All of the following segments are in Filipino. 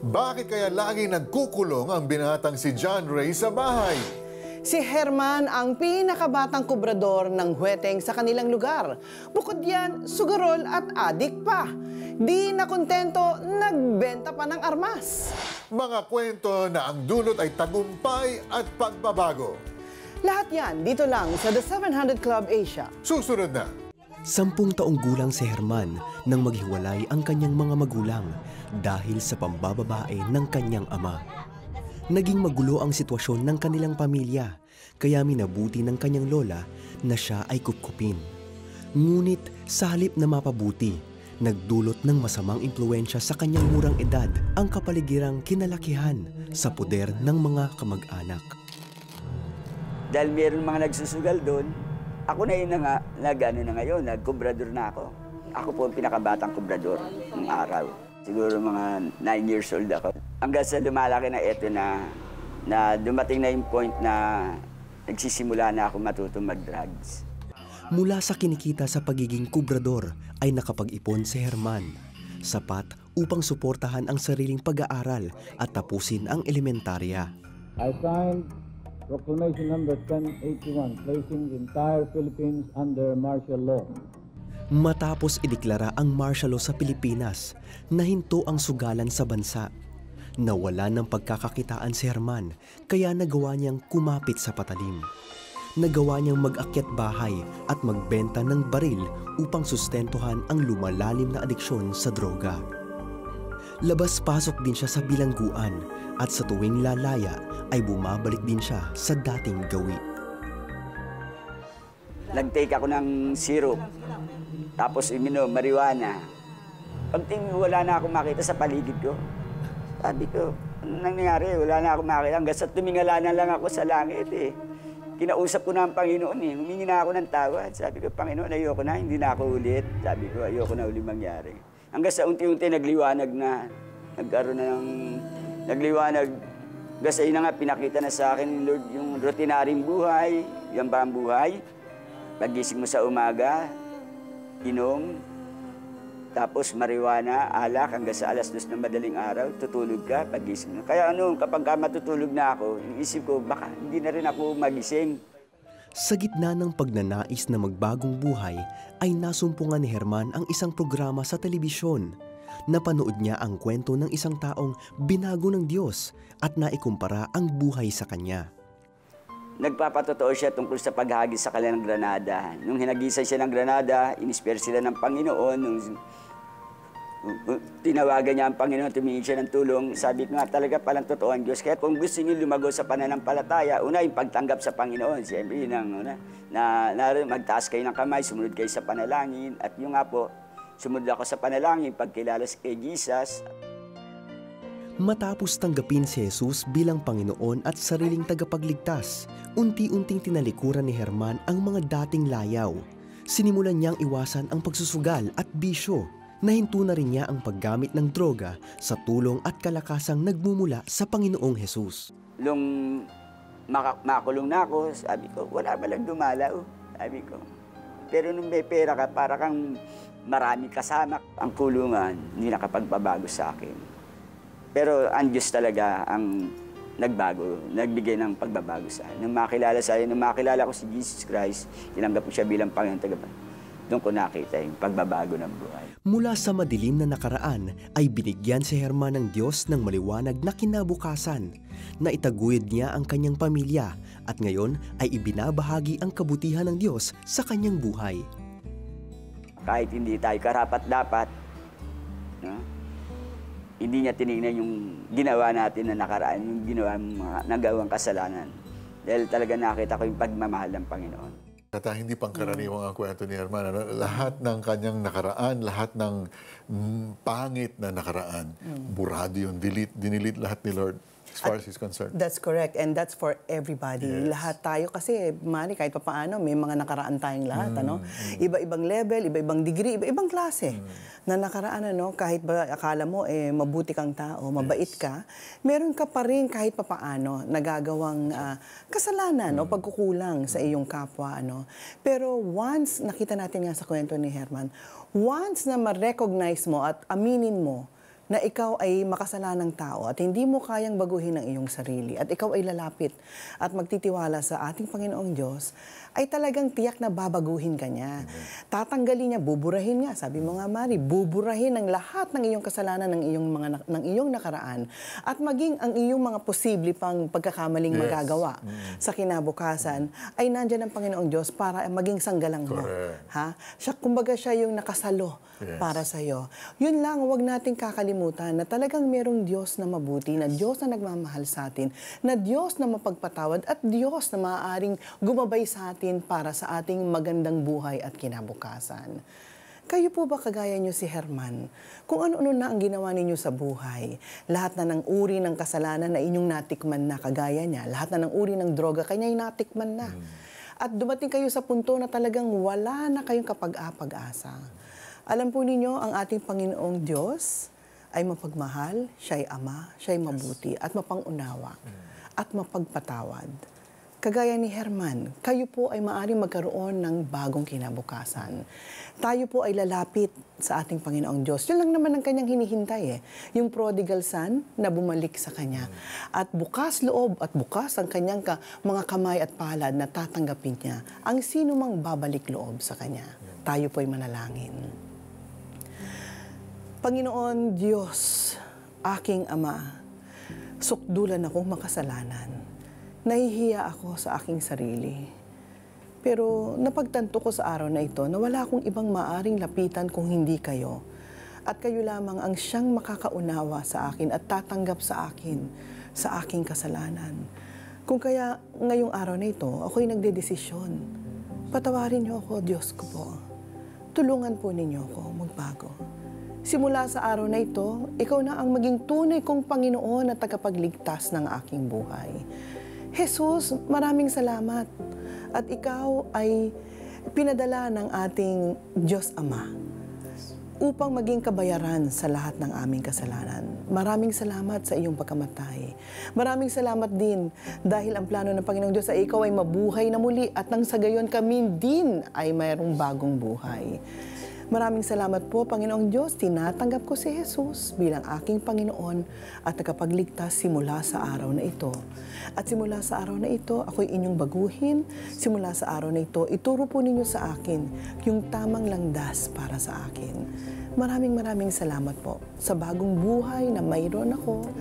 Bakit kaya lagi nagkukulong ang binatang si John Ray sa bahay? Si Herman ang pinakabatang kubrador ng huweteng sa kanilang lugar. Bukod yan, sugarol at adik pa. Di na kontento, nagbenta pa ng armas. Mga kwento na ang dulot ay tagumpay at pagbabago. Lahat yan dito lang sa The 700 Club Asia. Susunod na. 10 taong gulang si Herman nang maghiwalay ang kanyang mga magulang dahil sa pambababae ng kanyang ama. Naging magulo ang sitwasyon ng kanilang pamilya, kaya minabuti ng kanyang lola na siya ay kupkupin. Ngunit sa halip na mapabuti, nagdulot ng masamang impluensya sa kanyang murang edad ang kapaligirang kinalakihan sa poder ng mga kamag-anak. Dahil mayroon mga nagsusugal doon, ako na yun na nagkubrador na ako. Ako po ang pinakabatang kubrador ng araw. Siguro mga 9 years old ako. Hanggang sa lumalaki na ito na dumating na yung point na nagsisimula na ako matutong mag-drugs. Mula sa kinikita sa pagiging kubrador ay nakapag-ipon si Herman. Sapat upang suportahan ang sariling pag-aaral at tapusin ang elementarya. I signed Proclamation number 1081, placing the entire Philippines under martial law. Matapos ideklara ang martial law sa Pilipinas, nahinto ang sugalan sa bansa. Nawala ng pagkakakitaan si Herman, kaya nagawa niyang kumapit sa patalim. Nagawa niyang mag-akyat bahay at magbenta ng baril upang sustentuhan ang lumalalim na adiksyon sa droga. Labas-pasok din siya sa bilangguan at sa tuwing lalaya ay bumabalik din siya sa dating gawi. Nag-take ako ng syrup, tapos iminom, marijuana. Pagtingin, wala na akong makita sa paligid ko. Sabi ko, anong nangyari? Wala na akong makita. Hanggang sa tumingala na lang ako sa langit eh. Kinausap ko na ang Panginoon eh. Humingi na ako ng tawad. Sabi ko, Panginoon, ayoko na, hindi na ako ulit. Sabi ko, ayoko na uli mangyari. Hanggang sa unti-unti nagliwanag na. Nagkaroon na ng nagliwanag. Hanggang sa ina nga, pinakita na sa akin, Lord, yung rutinaryong buhay. Yan ba ang buhay? Pagising mo sa umaga, inom, tapos marijuana, alak, hanggang sa 2:00 ng madaling araw, tutulog ka, pagising mo. Kaya kapag matutulog na ako, iisip ko, baka hindi na rin ako magising. Sa gitna ng pagnanais na magbagong buhay, ay nasumpungan ni Herman ang isang programa sa telebisyon. Napanood niya ang kwento ng isang taong binago ng Diyos at naikumpara ang buhay sa kanya. Nagpapatotoo siya tungkol sa paghagis sa kanilang Granada. Nung hinagisan siya ng Granada, inispire sila ng Panginoon. Nung tinawagan niya ang Panginoon, tumingin siya ng tulong. Sabi ko nga talaga palang totoo ang Diyos. Kaya kung gusto niyo lumago sa pananampalataya, una yung pagtanggap sa Panginoon. Siyempre, magtaas kayo ng kamay, sumunod kayo sa panalangin. At yung nga po, sumunod ako sa panalangin, pagkilala kay Jesus. Matapos tanggapin si Jesus bilang Panginoon at sariling tagapagligtas, unti-unting tinalikuran ni Herman ang mga dating layaw. Sinimulan niyang iwasan ang pagsusugal at bisyo. Nahinto na rin niya ang paggamit ng droga sa tulong at kalakasang nagmumula sa Panginoong Jesus. Nung makulong na ako, sabi ko, wala ba lang dumalaw? Sabi ko. Pero nung may pera ka, para kang marami kasama. Ang kulungan, hindi nakapagbabago sa akin. Pero ang Diyos talaga ang nagbago, nagbigay ng pagbabago sa akin. Nung makilala ko si Jesus Christ, tinanggap ko siya bilang Panginoon tagapagligtas. Doon ko nakita yung pagbabago ng buhay. Mula sa madilim na nakaraan ay binigyan si Herman ng Diyos ng maliwanag na kinabukasan. Naitaguyod niya ang kanyang pamilya at ngayon ay ibinabahagi ang kabutihan ng Diyos sa kanyang buhay. Kahit hindi tayo karapat-dapat, hindi niya tinignan yung ginawa natin na nakaraan, yung nagawang kasalanan. Dahil talaga nakita ko yung pagmamahal ng Panginoon. At hindi pangkaraniwang ang kwento ni Herman. Lahat ng kanyang nakaraan, lahat ng pangit na nakaraan, burado yun, dinilit lahat ni Lord as far as he's concerned. That's correct. And that's for everybody. Yes. Lahat tayo kasi, Manny, kahit papaano, may mga nakaraan tayong lahat. Iba-ibang level, iba-ibang degree, iba-ibang klase. Na nakaraan, kahit ba akala mo, mabuti kang tao, mabait ka, meron ka pa rin kahit papaano nagagawang kasalanan o pagkukulang sa iyong kapwa. Pero once, nakita natin nga sa kwento ni Herman, once na ma-recognize mo at aminin mo na ikaw ay makasalanang tao at hindi mo kayang baguhin ang iyong sarili at ikaw ay lalapit at magtitiwala sa ating Panginoong Diyos, ay talagang tiyak na babaguhin ka niya. Tatanggalin niya, buburahin nga, sabi mo nga Mari, buburahin ang lahat ng iyong kasalanan ng iyong nakaraan at maging ang iyong mga posible pang pagkakamaling magagawa sa kinabukasan ay nandiyan ang Panginoong Diyos para maging sanggalang mo. Ha? Kumbaga siya yung nakasalo para sa iyo. Yun lang, huwag nating kakalimutan na talagang merong Diyos na mabuti, na Diyos na nagmamahal sa atin, na Diyos na mapagpatawad at Diyos na maaaring gumabay sa atin para sa ating magandang buhay at kinabukasan. Kayo po ba kagaya niyo si Herman? Kung ano-ano na ang ginawa ninyo sa buhay, lahat na ng uri ng kasalanan na inyong natikman na kagaya niya, lahat na ng uri ng droga kanya'y natikman na. At dumating kayo sa punto na talagang wala na kayong kapag-apag-asa. Alam po ninyo, ang ating Panginoong Diyos ay mapagmahal, siya'y Ama, siya'y mabuti at mapangunawa at mapagpatawad. Kagaya ni Herman, kayo po ay maaaring magkaroon ng bagong kinabukasan. Tayo po ay lalapit sa ating Panginoong Diyos. Yun lang naman ang kanyang hinihintay yung prodigal son na bumalik sa kanya. At bukas loob at bukas ang kanyang mga kamay at palad na tatanggapin niya ang sino mang babalik loob sa kanya. Tayo po ay manalangin. Panginoon Diyos, aking Ama, sukdulan akong makasalanan. Nahihiya ako sa aking sarili. Pero napagtanto ko sa araw na ito na wala akong ibang maaring lapitan kung hindi kayo. At kayo lamang ang siyang makakaunawa sa akin at tatanggap sa akin sa aking kasalanan. Kung kaya ngayong araw na ito, ako'y nagdedesisyon. Patawarin niyo ako, Diyos ko po. Tulungan po ninyo ako magbago. Simula sa araw na ito, ikaw na ang maging tunay kong Panginoon at tagapagligtas ng aking buhay. Jesus, maraming salamat. At ikaw ay pinadala ng ating Diyos Ama upang maging kabayaran sa lahat ng aming kasalanan. Maraming salamat sa iyong pagkamatay. Maraming salamat din dahil ang plano ng Panginoong Diyos ay ikaw ay mabuhay na muli at nang sa gayon kami din ay mayroong bagong buhay. Maraming salamat po, Panginoong Diyos. Tinatanggap ko si Jesus bilang aking Panginoon at tagapagligtas simula sa araw na ito. At simula sa araw na ito, ako'y inyong baguhin. Simula sa araw na ito, ituro po ninyo sa akin yung tamang landas para sa akin. Maraming salamat po sa bagong buhay na mayroon ako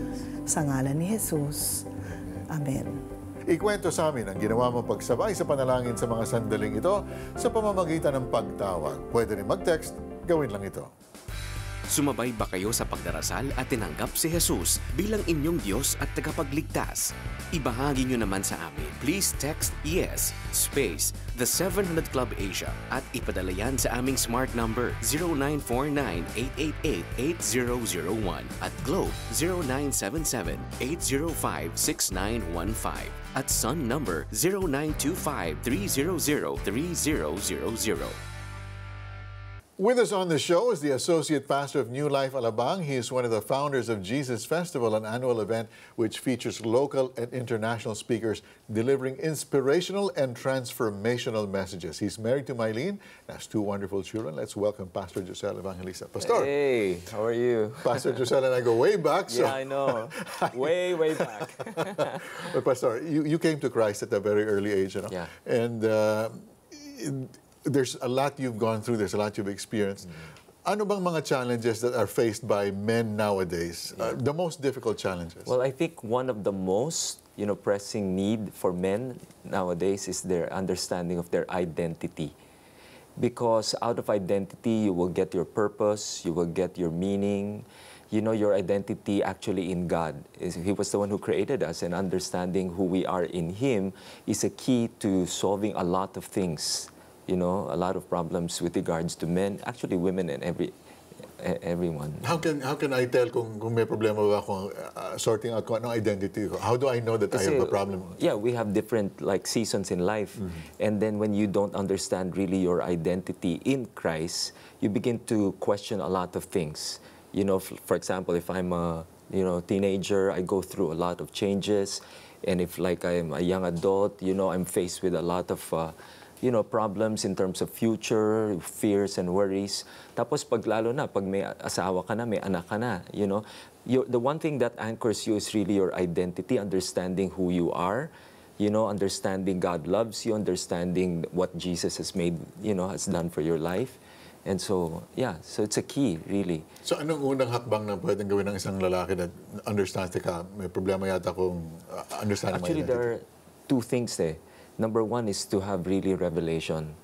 sa ngalan ni Jesus. Amen. Ikwento sa amin ang ginawa mo pagsabay sa panalangin sa mga sandaling ito sa pamamagitan ng pagtawag. Pwede rin mag-text, gawin lang ito. Sumabay ba kayo sa pagdarasal at tinanggap si Jesus bilang inyong Diyos at tagapagligtas? Ibahagi nyo naman sa amin. Please text YES space The 700 Club Asia at ipadala yan sa aming smart number 0949-888-8001 at Globe 0977-805-6915 at Sun number 0925-300-3000. With us on the show is the Associate Pastor of New Life Alabang. He is one of the founders of Jesus Festival, an annual event which features local and international speakers delivering inspirational and transformational messages. He's married to Mylene and has two wonderful children. Let's welcome Pastor Josel Evangelista. Pastor. Hey, how are you? Pastor Josel and I go way back. So. Yeah, I know. way back. But Pastor, you came to Christ at a very early age, you know? Yeah. And there's a lot you've gone through, there's a lot you've experienced. Ano bang mga challenges that are faced by men nowadays? The most difficult challenges? Well, I think one of the most, pressing need for men nowadays is their understanding of their identity. Because out of identity, you will get your purpose, you will get your meaning, your identity actually in God. He was the one who created us, and understanding who we are in Him is a key to solving a lot of things. A lot of problems with regards to men, actually women and everyone. How can I tell kung may problema ba akong sorting out kung anong identity ko? How do I know that I have a problem? Yeah, we have different seasons in life. And then when you don't understand really your identity in Christ, you begin to question a lot of things. For example, if I'm a teenager, I go through a lot of changes. And if I'm a young adult, I'm faced with a lot of problems in terms of future, fears and worries. Tapos lalo na, pag may asawa ka na, may anak ka na, the one thing that anchors you is really your identity, understanding who you are, understanding God loves you, understanding what Jesus has made, has done for your life. And so, so it's a key, really. So anong unang hakbang na pwedeng gawin ng isang lalaki na understands, may problema yata kung understanding Actually, my identity? there are two things there. Number one is to have really revelation.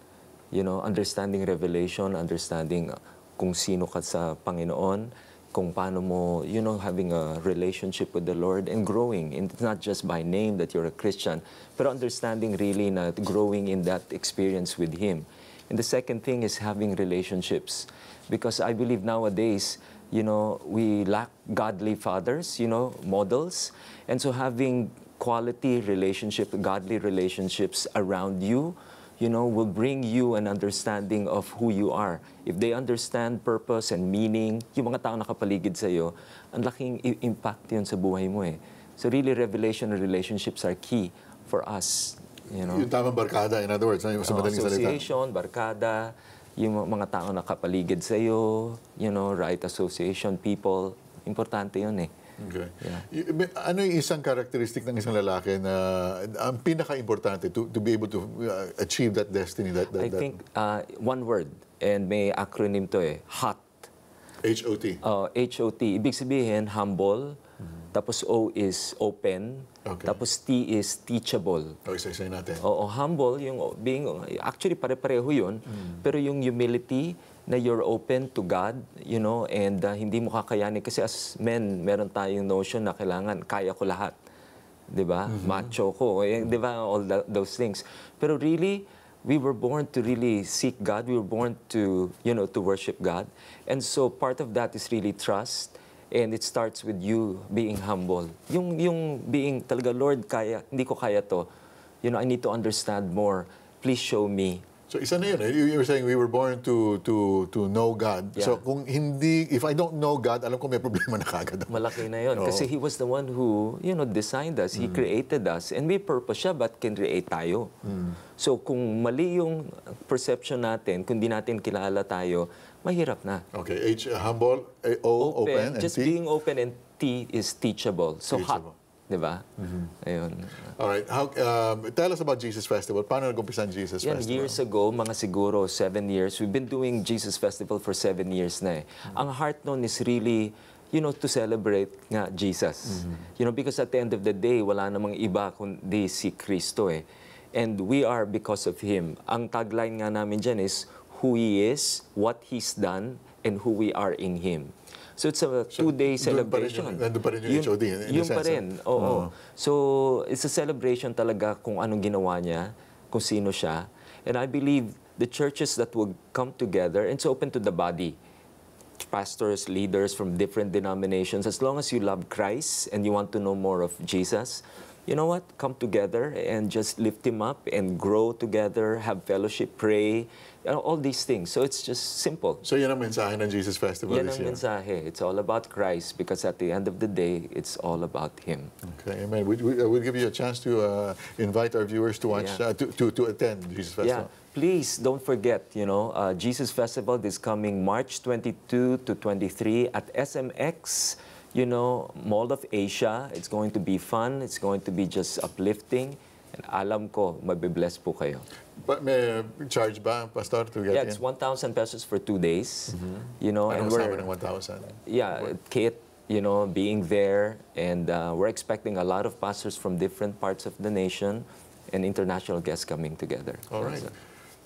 Understanding revelation, understanding kung sino ka sa Panginoon, kung paano mo, having a relationship with the Lord and growing. And it's not just by name that you're a Christian, but understanding really na growing in that experience with Him. And the second thing is having relationships. Because I believe nowadays, we lack godly fathers, models. And so having quality relationship, godly relationships around you, will bring you an understanding of who you are. If they understand purpose and meaning, yung mga tao nakapaligid sa'yo, ang laking impact yun sa buhay mo eh. So really, revelation and relationships are key for us. Yung tamang barkada, in other words, sa madaling salita. Association, barkada, yung mga tao nakapaligid sa'yo, right association, people, importante yun eh. Okay. Yeah. Ano yung isang characteristic ng isang lalaki na ang pinaka-importante to be able to achieve that destiny? I think one word, and may acronym to eh, HOT. H-O-T? H-O-T. Ibig sabihin, humble. Tapos O is open. Okay. Tapos T is teachable. Isa-isa natin. Oo, humble, yung being, actually pare-pareho yun. Pero yung humility, na you're open to God, and hindi mo kakayanin. Kasi as men, meron tayong notion na kailangan, kaya ko lahat. Diba? Macho ko. Diba? All those things. Pero really, we were born to really seek God. We were born to, to worship God. And so part of that is really trust. And it starts with you being humble. Yung being talaga, Lord, hindi ko kaya to. I need to understand more. Please show me. So isa na yun. You were saying we were born to know God. Yeah. So if I don't know God, alam ko may problema na kagad. Malaki na yun. Kasi He was the one who, designed us. He created us. And may purpose siya, but create tayo. So kung mali yung perception natin, kung di natin kilala tayo, mahirap na. Okay. H, humble. O, open. And Just T? being open, and T is teachable. So Teachable. hot. Diba? Ayun. All right. Tell us about Jesus Festival. Paano nag-umpisa ang Jesus Festival? Years ago, mga siguro 7 years, we've been doing Jesus Festival for 7 years na eh. Ang heart nun is really, to celebrate nga Jesus. Because at the end of the day, wala namang iba kundi si Kristo eh. And we are because of Him. Ang tagline nga namin dyan is, who He is, what He's done, and who we are in Him. So it's a 2-day celebration. Nandun pa rin yung HOD. Yun pa rin, oo. So it's a celebration talaga kung anong ginawa niya, kung sino siya. And I believe the churches that would come together, and it's open to the body, pastors, leaders from different denominations, as long as you love Christ and you want to know more of Jesus, you know what? Come together and just lift Him up and grow together, have fellowship, pray, all these things. So it's just simple. So yan ang mensahe ng Jesus Festival Yan this ang year. mensahe. It's all about Christ because at the end of the day, it's all about Him. Okay, amen. We'll give you a chance to invite our viewers to watch, to attend Jesus Festival. Yeah, please don't forget, Jesus Festival is coming March 22 to 23 at SMX, Mall of Asia. It's going to be fun. It's going to be just uplifting. And alam ko, mabibless po kayo. But may charge ba, Pastor, to get in? It's 1,000 pesos for 2 days. And kasama ng 1,000? Kit, being there. And we're expecting a lot of pastors from different parts of the nation and international guests coming together. All right.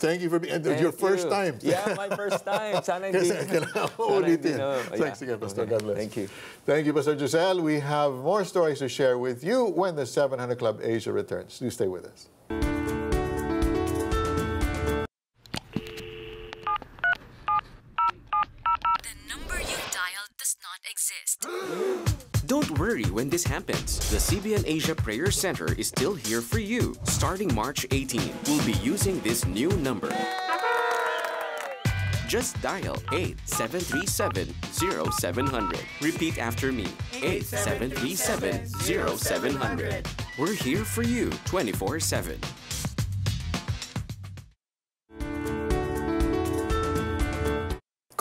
Thank you for being your first time. Yeah, my first time. Sana hindi. Kailangan ulitin. Thanks again, Pastor. God bless. Thank you. Thank you, Pastor Giselle. We have more stories to share with you when the 700 Club Asia returns. Do stay with us. The number you dialed does not exist. Don't worry when this happens. The CBN Asia Prayer Center is still here for you. Starting March 18, we'll be using this new number. Just dial 8737-0700. Repeat after me. 8737-0700. We're here for you 24/7.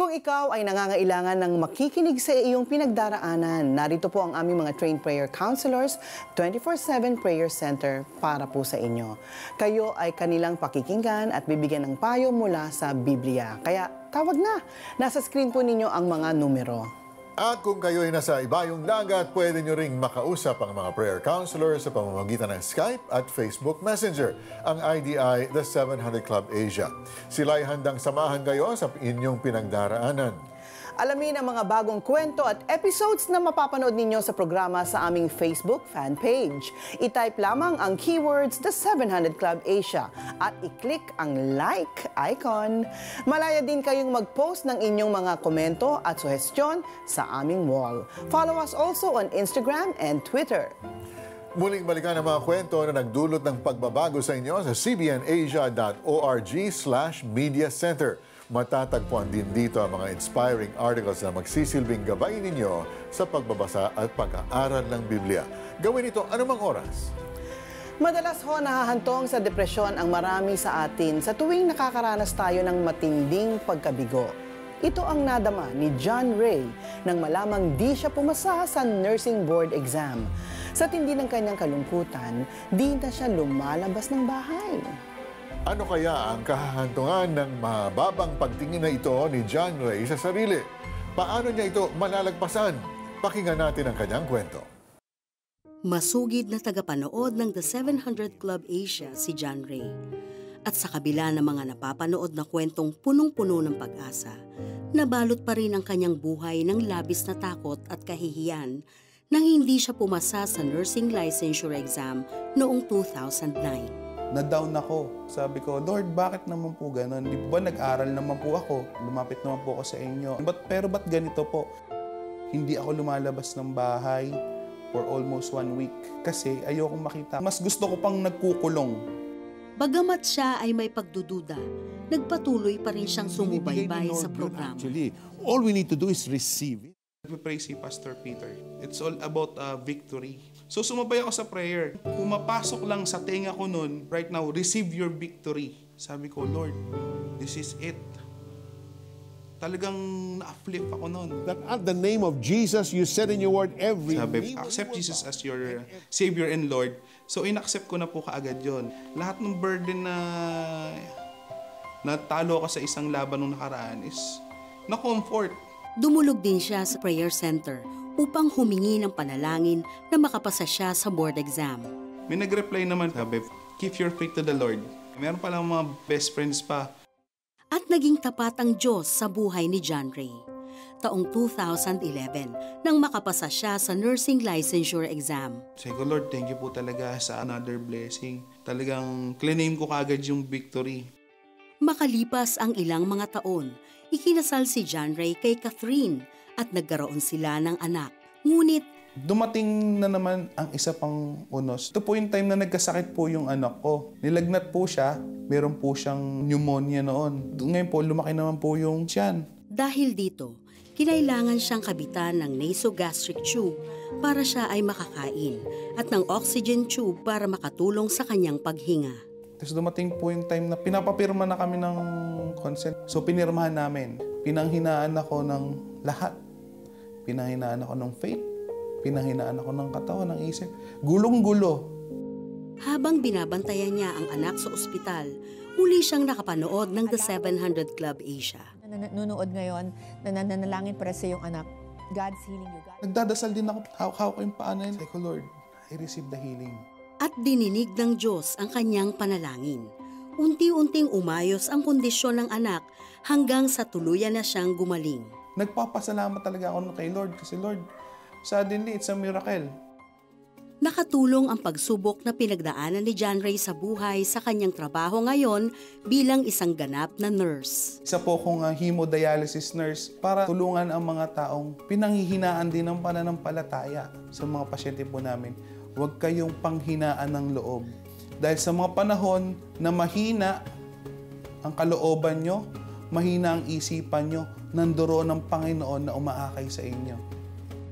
Kung ikaw ay nangangailangan ng makikinig sa iyong pinagdaraanan, narito po ang aming mga trained prayer counselors, 24/7 Prayer Center para po sa inyo. Kayo ay kanilang pakikinggan at bibigyan ng payo mula sa Biblia. Kaya tawag na. Nasa screen po ninyo ang mga numero. At kung kayo ay nasa ibayong dagat, pwede nyo ring makausap ang mga prayer counselors sa pamamagitan ng Skype at Facebook Messenger, ang IDI The 700 Club Asia. Sila ay handang samahan kayo sa inyong pinagdaraanan. Alamin ang mga bagong kwento at episodes na mapapanood ninyo sa programa sa aming Facebook fan page. I-type lamang ang keywords The 700 Club Asia at i-click ang like icon. Malaya din kayong mag-post ng inyong mga komento at suhestyon sa aming wall. Follow us also on Instagram and Twitter. Muling balikan ang mga kwento na nagdulot ng pagbabago sa inyo sa cbnasia.org/media center. Matatagpuan din dito ang mga inspiring articles na magsisilbing gabay ninyo sa pagbabasa at pag-aaral ng Biblia. Gawin ito anumang oras. Madalas ho nahahantong sa depresyon ang marami sa atin sa tuwing nakakaranas tayo ng matinding pagkabigo. Ito ang nadama ni John Ray nang malamang di siya pumasa sa nursing board exam. Sa tindi ng kanyang kalungkutan, di na siya lumalabas ng bahay. Ano kaya ang kahahantungan ng mababang pagtingin na ito ni John Ray sa sarili? Paano niya ito malalagpasan? Pakinggan natin ang kanyang kwento. Masugid na tagapanood ng The 700 Club Asia si John Ray. At sa kabila ng mga napapanood na kwentong punong-puno ng pag-asa, nabalot pa rin ang kanyang buhay ng labis na takot at kahihiyan nang hindi siya pumasa sa nursing licensure exam noong 2009. Na-down ako. Sabi ko, Lord, bakit naman po ganun? Di ba nag-aral naman po ako? Lumapit naman po ako sa inyo. Pero ba't ganito po? Hindi ako lumalabas ng bahay for almost 1 week. Kasi ayokong makita. Mas gusto ko pang nagkukulong. Bagamat siya ay may pagdududa, nagpatuloy pa rin siyang sumubaybay sa programa. Actually, all we need to do is receive it. We pray si Pastor Peter. It's all about victory. So sumabay ako sa prayer. Pumapasok lang sa tenga ko nun, right now, receive your victory. Sabi ko, Lord, this is it. Talagang na-flip ako nun. That at the name of Jesus, you said in your word, every Sabi, accept Jesus as your Savior and Lord. So in-accept ko na po kaagad yon. Lahat ng burden na natalo ka sa isang laban nung nakaraan is na-comfort. Dumulog din siya sa prayer center upang humingi ng panalangin na makapasa siya sa board exam. May nag-reply naman, sabi, give your faith to the Lord. Meron palang mga best friends pa. At naging tapat ang Diyos sa buhay ni John Ray. Taong 2011 nang makapasa siya sa nursing licensure exam. Sabi ko, Lord, thank you po talaga sa another blessing. Talagang claim ko kaagad yung victory. Makalipas ang ilang mga taon, ikinasal si John Ray kay Catherine at nagkaroon sila ng anak. Ngunit, dumating na naman ang isa pang unos. Ito po yung time na nagkasakit po yung anak ko. Nilagnat po siya, meron po siyang pneumonia noon. Ngayon po, lumaki naman po yung tiyan. Dahil dito, kinailangan siyang kabitan ng nasogastric tube para siya ay makakain at ng oxygen tube para makatulong sa kanyang paghinga. Tapos dumating po yung time na pinapapirma na kami ng consent. So pinirmahan namin. Pinanghinaan ako ng lahat. Pinanghinaan ako ng faith. Pinanghinaan ako ng katawan, ng isip. Gulong-gulo. Habang binabantayan niya ang anak sa ospital, muli siyang nakapanood ng The 700 Club Asia. Nanonood ngayon, nananalangin para sa iyong anak. God's healing you. Nagdadasal din ako. Hawak ko yung paa na yun. Sabi ko, Lord, I receive the healing. At dininig ng Diyos ang kanyang panalangin. Unti-unting umayos ang kondisyon ng anak hanggang sa tuluyan na siyang gumaling. Nagpapasalamat talaga ako kay Lord kasi Lord, suddenly it's a miracle. Nakatulong ang pagsubok na pinagdaanan ni John Ray sa buhay sa kanyang trabaho ngayon bilang isang ganap na nurse. Isa po akong hemodialysis nurse para tulungan ang mga taong pinanghihinaan din ng pananampalataya sa mga pasyente po namin. Huwag kayong panghinaan ng loob. Dahil sa mga panahon na mahina ang kalooban nyo, mahina ang isipan nyo, nanduro ng Panginoon na umaakay sa inyo.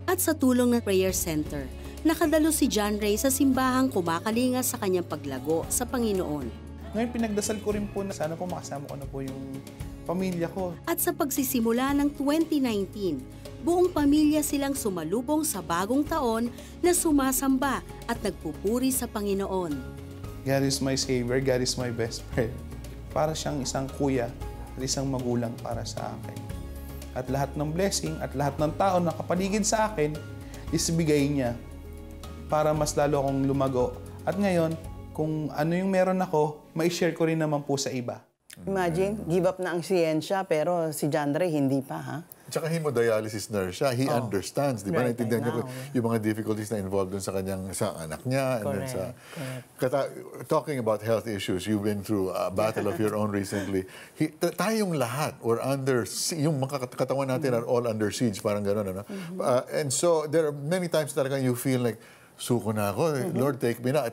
At sa tulong ng prayer center, nakadalo si John Ray sa simbahang kumakalinga sa kanyang paglago sa Panginoon. Ngayon pinagdasal ko rin po na sana po makasama ko na po yung pamilya ko. At sa pagsisimula ng 2019, buong pamilya silang sumalubong sa bagong taon na sumasamba at nagpupuri sa Panginoon. God is my Savior, God is my best friend. Para siyang isang kuya at isang magulang para sa akin. At lahat ng blessing at lahat ng tao na kapaligid sa akin, isibigay niya para mas lalo akong lumago. At ngayon, kung ano yung meron ako, mai-share ko rin naman po sa iba. Imagine, give up na ang siyensya, pero si John Ray hindi pa, ha? Tsaka hemodialysis nurse siya. He understands, di ba? Right, Naintindihan niya now, yung mga difficulties na involved dun sa kanyang, sa anak niya. And then talking about health issues, you've been through a battle of your own recently. Tayong lahat, or under, yung mga katawan natin are all under siege, parang gano'n, ano? And so, there are many times talaga you feel like, suko na ako, Lord, take me na.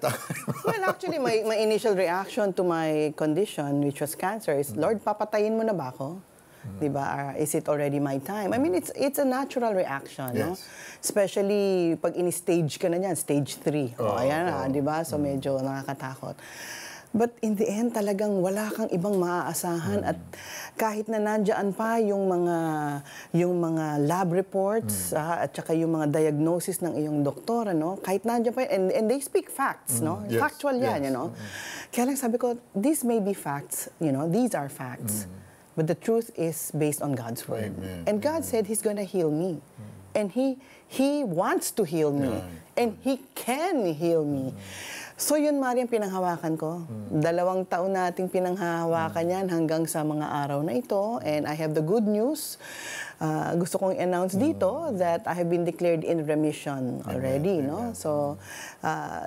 Well, actually, my initial reaction to my condition, which was cancer, is, Lord, papatayin mo na ba ako? Diba? Is it already my time? I mean, it's a natural reaction, no? Especially pag in-stage ka na yan, stage 3. Ayan na, diba? So medyo nakakatakot. But in the end, talagang wala kang ibang maaasahan at kahit na nandiyan pa yung mga lab reports at saka yung mga diagnosis ng iyong doktor, ano, kahit nandiyan pa and they speak facts, no? Factual yan, you know. Kaya lang sabi ko, these may be facts, you know, these are facts. But the truth is based on God's word. And God said He's going to heal me. And He wants to heal me. And He can heal me. So yun, Mari, ang pinanghawakan ko. 2 taon nating pinanghahawakan yan hanggang sa mga araw na ito. And I have the good news. Gusto kong i-announce dito that I have been declared in remission already. No? So,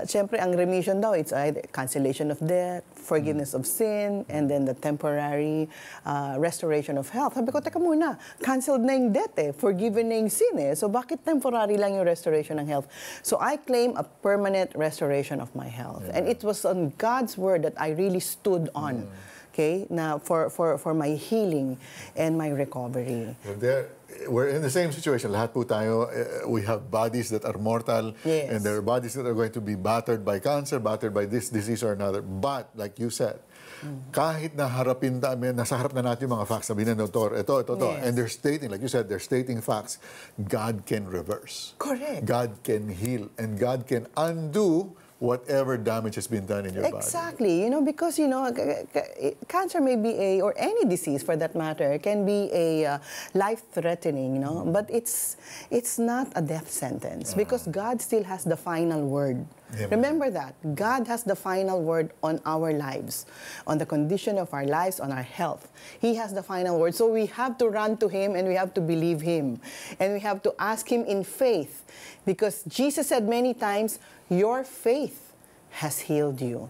syempre, ang remission daw, it's either cancellation of debt, forgiveness of sin, and then the temporary restoration of health. Sabi ko, teka muna, canceled na yung debt forgiven na yung sin So, bakit temporary lang yung restoration ng health? So, I claim a permanent restoration of my health. And it was on God's word that I really stood on. Okay, na for my healing and my recovery. We're in the same situation. Lahat po tayo, we have bodies that are mortal, and there are bodies that are going to be battered by cancer, battered by this disease or another. But, like you said, kahit naharapin namin, nasa harap na natin yung mga facts, sabi ng doktor, ito, and they're stating, like you said, they're stating facts, God can reverse. Correct. God can heal, and God can undo whatever damage has been done in your body. Exactly. You know, because, you know, cancer may be or any disease for that matter, can be a life-threatening, you know, but it's not a death sentence because God still has the final word. Remember that. God has the final word on our lives, on the condition of our lives, on our health. He has the final word. So we have to run to Him and we have to believe Him. And we have to ask Him in faith because Jesus said many times, your faith has healed you.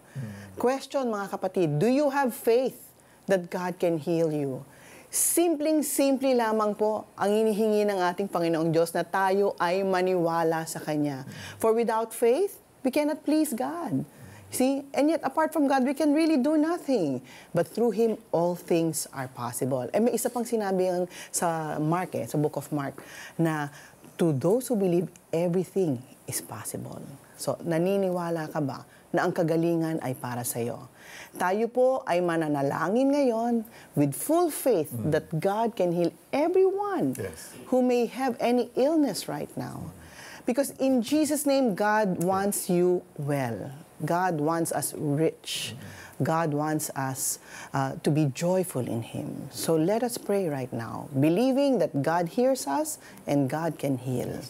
Question, mga kapatid, do you have faith that God can heal you? Simpleng-simple lamang po ang hinihingi ng ating Panginoong Diyos na tayo ay maniwala sa Kanya. For without faith, we cannot please God. See? And yet, apart from God, we can really do nothing. But through Him, all things are possible. Eh, may isa pang sinabi sa Mark, sa Book of Mark, na to those who believe, everything is possible. So, naniniwala ka ba na ang kagalingan ay para sa iyo? Tayo po ay mananalangin ngayon with full faith that God can heal everyone who may have any illness right now. Because in Jesus' name, God wants you well. God wants us rich. God wants us to be joyful in Him. So let us pray right now, believing that God hears us and God can heal.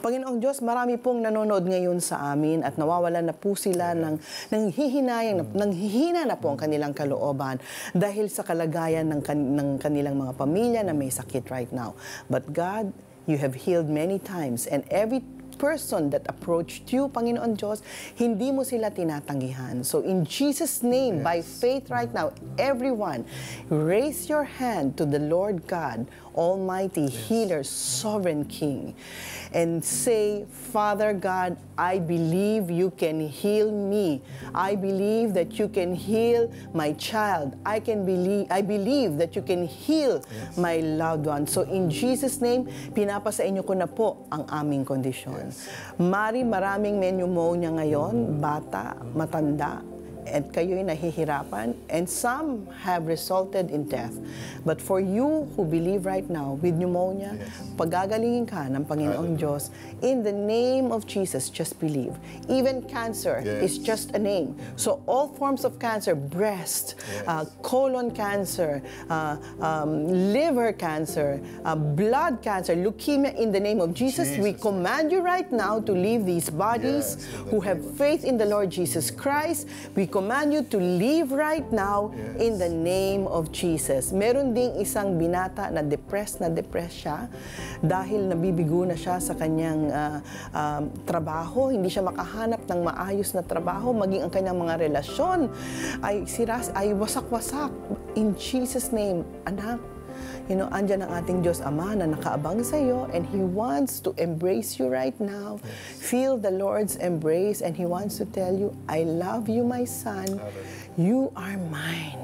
Panginoong Diyos, marami pong nanonood ngayon sa amin at nawawalan na po sila ng nanghihina na po ang kanilang kalooban dahil sa kalagayan ng kanilang mga pamilya na may sakit right now. But God, You have healed many times and every person that approached you, Panginoon Diyos, hindi mo sila tinatanggihan. So in Jesus' name, by faith right now, everyone, raise your hand to the Lord God, Almighty, Healer, Sovereign King, and say, Father God, I believe you can heal me. I believe that you can heal my child. I believe that you can heal my loved one. So in Jesus' name, pinapasa inyo ko na po ang aming kondisyon. Maraming may pneumonia ngayon, bata, matanda, at kayo'y nahihirapan, and some have resulted in death. But for you who believe right now with pneumonia, pagagalingin ka ng Panginoong Diyos, in the name of Jesus, just believe. Even cancer is just a name. So all forms of cancer, breast, colon cancer, liver cancer, blood cancer, leukemia, in the name of Jesus, we command you right now to leave these bodies who have faith in the Lord Jesus Christ. We command you to leave right now in the name of Jesus. Meron ding isang binata na depressed siya dahil nabibigo na siya sa kanyang trabaho. Hindi siya makahanap ng maayos na trabaho, maging ang kanyang mga relasyon ay wasak-wasak. In Jesus' name, anak, andyan ang ating Diyos Ama na nakaabang sa iyo, and He wants to embrace you right now. Feel the Lord's embrace, and He wants to tell you, I love you, my son. You are mine.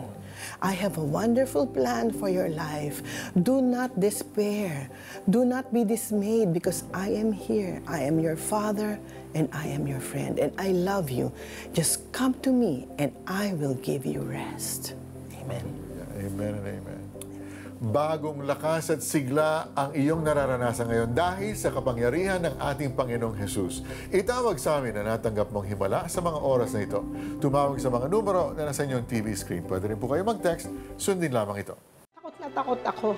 I have a wonderful plan for your life. Do not despair. Do not be dismayed, because I am here. I am your Father, and I am your friend, and I love you. Just come to me, and I will give you rest. Amen. Amen and amen. Bagong lakas at sigla ang iyong nararanasan ngayon dahil sa kapangyarihan ng ating Panginoong Hesus. Itawag sa amin na natanggap mong himala sa mga oras na ito. Tumawag sa mga numero na nasa inyong TV screen. Pwede rin po kayo mag-text, sundin lamang ito. Takot na takot ako.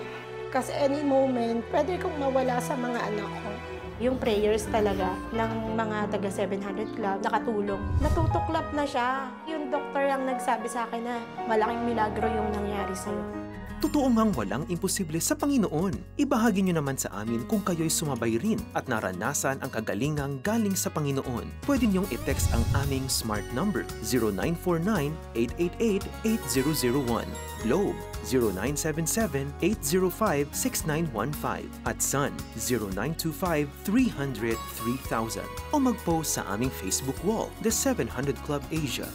Kasi any moment, pwede kong mawala sa mga anak ko. Yung prayers talaga ng mga taga 700 Club nakatulong. Natutuklap na siya. Yung doktor ang nagsabi sa akin na malaking milagro yung nangyari sa'yo. Totoo ngang walang imposible sa Panginoon. Ibahagi niyo naman sa amin kung kayo'y sumabay rin at naranasan ang kagalingang galing sa Panginoon. Pwede niyong i-text ang aming smart number 0949-888-8001, Globe 0977-805-6915 at Sun 0925-300-3000 o mag-post sa aming Facebook wall, The 700 Club Asia.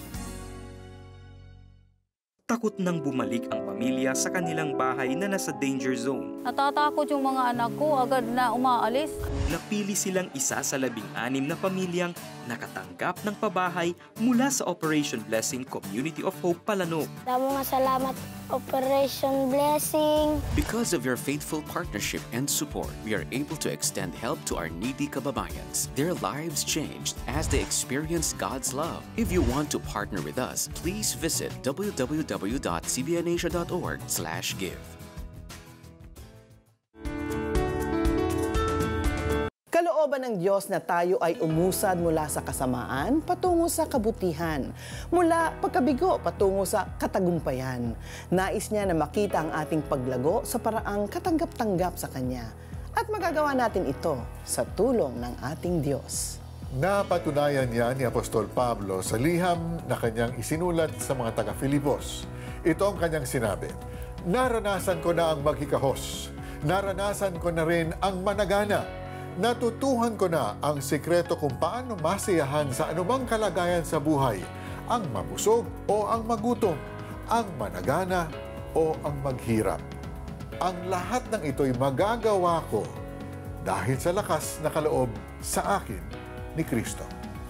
Takot nang bumalik ang pamilya sa kanilang bahay na nasa danger zone. Natatakot yung mga anak ko, agad na umaalis. Napili silang isa sa 16 na pamilyang nakatanggap ng pabahay mula sa Operation Blessing Community of Hope Palanok. Maraming salamat, Operation Blessing. Because of your faithful partnership and support, we are able to extend help to our needy kababayans. Their lives changed as they experienced God's love. If you want to partner with us, please visit www.cbnasia.org/give. Kalooban ng Diyos na tayo ay umusad mula sa kasamaan patungo sa kabutihan, mula pagkabigo patungo sa katagumpayan. Nais niya na makita ang ating paglago sa paraang katanggap-tanggap sa Kanya. At magagawa natin ito sa tulong ng ating Diyos. Napatunayan niya ni Apostol Pablo sa liham na kanyang isinulat sa mga taga-Filipos. Ito ang kanyang sinabi, naranasan ko na ang maghikahos, naranasan ko na rin ang managana, natutuhan ko na ang sikreto kung paano masiyahan sa anumang kalagayan sa buhay, ang mabusog o ang magutom, ang managana o ang maghirap. Ang lahat ng ito'y magagawa ko dahil sa lakas na kaloob sa akin ni Kristo.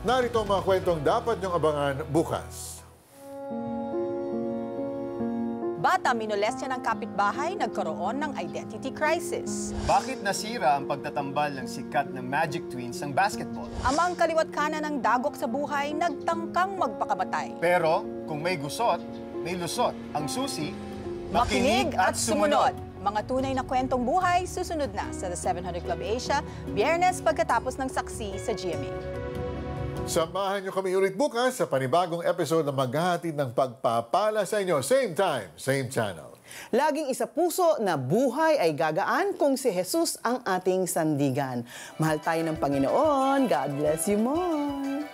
Narito ang mga kwentong dapat niyong abangan bukas. Bata minolestya ng kapitbahay, nagkaroon ng identity crisis. Bakit nasira ang pagtatambal ng sikat na Magic Twins ng basketball? Amang kaliwat kanan ng dagok sa buhay, nagtangkang magpakamatay. Pero kung may gusot, may lusot. Ang susi, makinig at sumunod. Mga tunay na kwentong buhay, susunod na sa The 700 Club Asia, Biyernes pagkatapos ng saksi sa GMA. Samahan niyo kami ulit bukas sa panibagong episode na maghahatid ng pagpapala sa inyo. Same time, same channel. Laging isa puso na buhay ay gagaan kung si Jesus ang ating sandigan. Mahal tayo ng Panginoon. God bless you more.